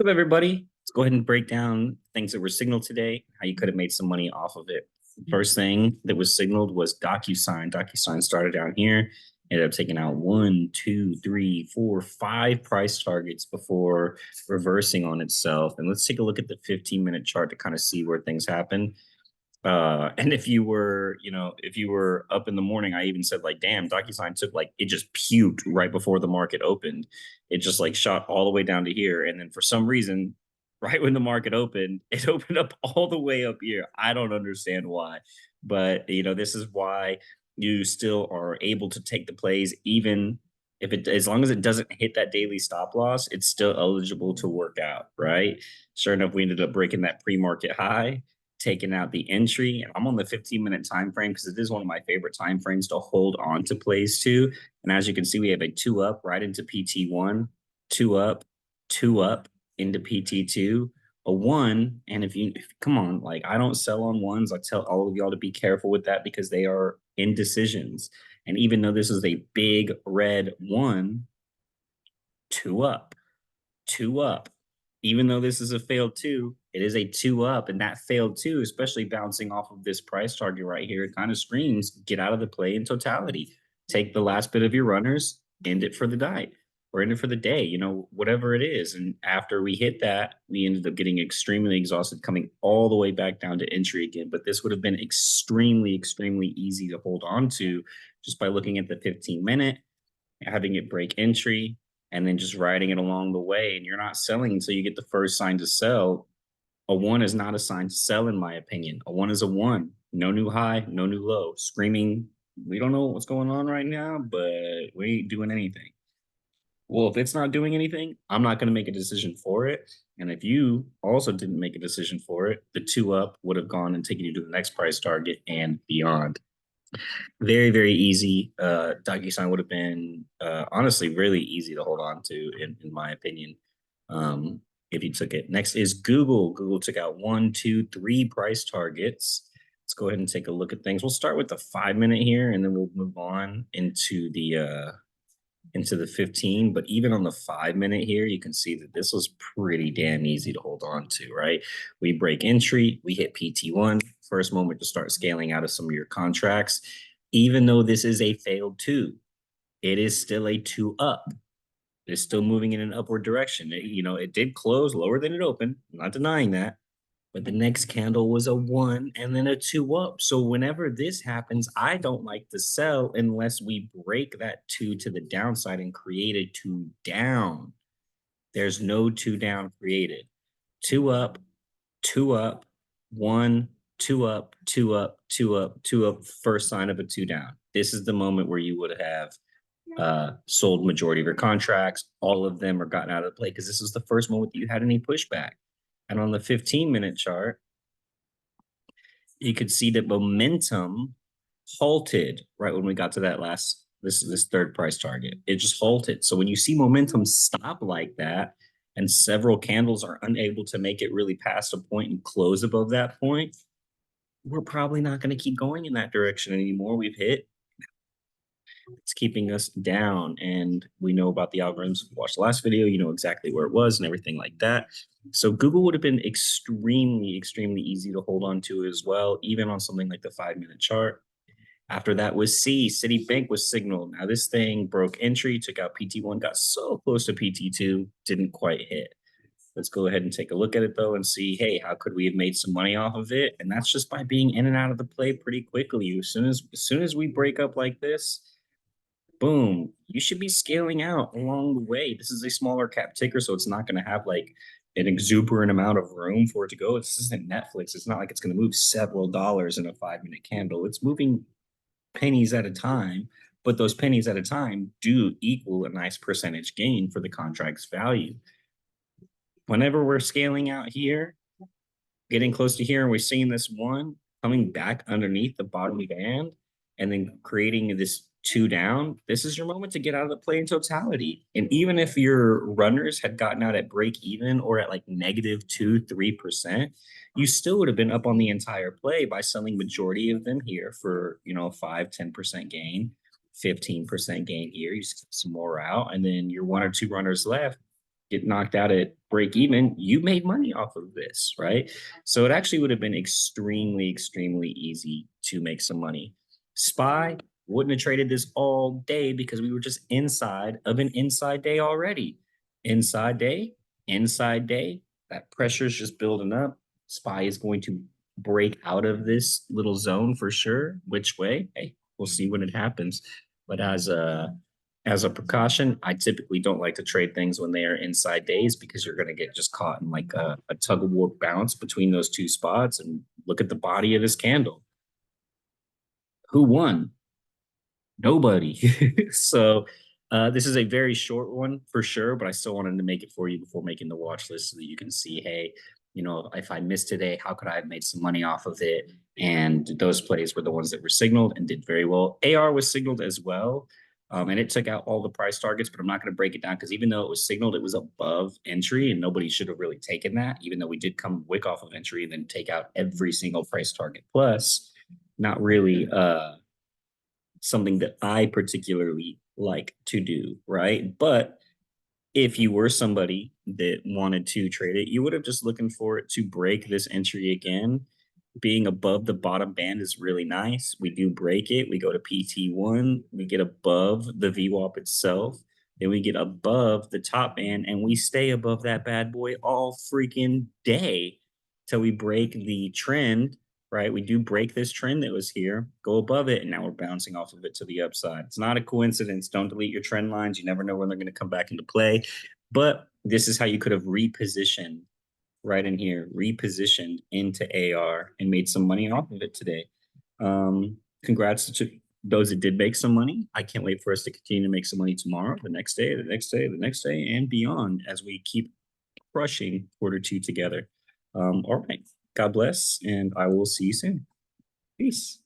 What's up, everybody? Let's go ahead and break down things that were signaled today, how you could have made some money off of it. First thing that was signaled was DocuSign. DocuSign started down here, ended up taking out one, two, three, four, five price targets before reversing on itself. And let's take a look at the 15-minute chart to kind of see where things happen. And if you were, if you were up in the morning, I even said like, damn, DocuSign took like it just puked right before the market opened. It just like shot all the way down to here. And then for some reason, right when the market opened, it opened up all the way up here. I don't understand why. But this is why you still are able to take the plays, even if it as long as it doesn't hit that daily stop loss, it's still eligible to work out, right? Sure enough, we ended up breaking that pre-market high, taking out the entry, and I'm on the 15-minute time frame because it is one of my favorite time frames to hold on to plays to. And as you can see, we have a two up right into PT1, two up, into PT2, a one. And if you come on, like I don't sell on ones. I tell all of y'all to be careful with that because they are indecisions. And even though this is a big red one, two up, two up. Even though this is a failed two, it is a two up, and that failed two, especially bouncing off of this price target right here, it kind of screams get out of the play in totality. Take the last bit of your runners, end it for the night or end it for the day, whatever it is. And after we hit that, we ended up getting extremely exhausted, coming all the way back down to entry again. But this would have been extremely, extremely easy to hold on to just by looking at the 15-minute, having it break entry, and then just riding it along the way. And you're not selling until you get the first sign to sell. A one is not a sign to sell, in my opinion. A one is a one. No new high, no new low. Screaming, we don't know what's going on right now, but we ain't doing anything. Well, if it's not doing anything, I'm not going to make a decision for it. And if you also didn't make a decision for it, the two up would have gone and taken you to the next price target and beyond. Very, very easy. DocuSign would have been honestly really easy to hold on to, in my opinion, if you took it. Next is Google. Google took out one, two, three price targets. Let's go ahead and take a look at things. We'll start with the 5-minute here, and then we'll move on into the 15. But even on the 5-minute here, you can see that this was pretty damn easy to hold on to, right? We break entry, we hit PT1, first moment to start scaling out of some of your contracts. Even though this is a failed two, it is still a two up. It's still moving in an upward direction. It did close lower than it opened. I'm not denying that. But the next candle was a one and then a two up. So whenever this happens, I don't like to sell unless we break that two to the downside and create a two down. There's no two down created. Two up, one, two up, two up, two up, two up, first sign of a two down. This is the moment where you would have sold majority of your contracts. All of them are gotten out of the play because this is the first moment that you had any pushback. And on the 15-minute chart, you could see that momentum halted right when we got to that this third price target. It just halted. So when you see momentum stop like that, and several candles are unable to make it really past a point and close above that point, we're probably not going to keep going in that direction anymore. We've hit. It's keeping us down, and we know about the algorithms. Watch the last video, you know exactly where it was and everything like that. So Google would have been extremely, extremely easy to hold on to as well, even on something like the 5-minute chart. After that was Citibank was signaled. Now this thing broke entry, took out PT1, got so close to PT2, didn't quite hit. Let's go ahead and take a look at it though and see, hey, how could we have made some money off of it? And that's just by being in and out of the play pretty quickly. As soon as we break up like this, boom, you should be scaling out along the way. This is a smaller cap ticker, so it's not going to have like an exuberant amount of room for it to go. This isn't Netflix. It's not like it's going to move several dollars in a 5-minute candle. It's moving pennies at a time, but those pennies at a time do equal a nice percentage gain for the contract's value. Whenever we're scaling out here, getting close to here, and we're seeing this one coming back underneath the bottom band and then creating this two down, this is your moment to get out of the play in totality. And even if your runners had gotten out at break even or at like negative 2-3%, you still would have been up on the entire play by selling majority of them here for 5-10% gain, 15% gain here. You some more out, and then your one or two runners left, get knocked out at break even, you made money off of this, right? So it actually would have been extremely easy to make some money. SPY wouldn't have traded this all day because we were just inside of an inside day already. Inside day, inside day, that pressure is just building up. SPY is going to break out of this little zone for sure. Which way? Hey, we'll see when it happens. But as a precaution, I typically don't like to trade things when they are inside days because you're going to get just caught in like a tug of war bounce between those two spots. And look at the body of this candle. Who won? Nobody. So this is a very short one for sure, but I still wanted to make it for you before making the watch list so that you can see, hey, you know, if I missed today, how could I have made some money off of it? And those plays were the ones that were signaled and did very well. AR was signaled as well. And it took out all the price targets, but I'm not going to break it down because even though it was signaled, it was above entry and nobody should have really taken that, even though we did come wick off of entry and then take out every single price target. Plus, not really something that I particularly like to do, right? But if you were somebody that wanted to trade it, you would have just looking for it to break this entry again. Being above the bottom band is really nice. We do break it. We go to PT1. We get above the VWAP itself. Then we get above the top band and we stay above that bad boy all freaking day till we break the trend, right? We do break this trend that was here, go above it, and now we're bouncing off of it to the upside. It's not a coincidence. Don't delete your trend lines. You never know when they're going to come back into play. But this is how you could have repositioned right in here, repositioned into AR and made some money off of it today. Congrats to those that did make some money. I can't wait for us to continue to make some money tomorrow, the next day, the next day, the next day, and beyond as we keep crushing Q2 together. All right. God bless, and I will see you soon. Peace.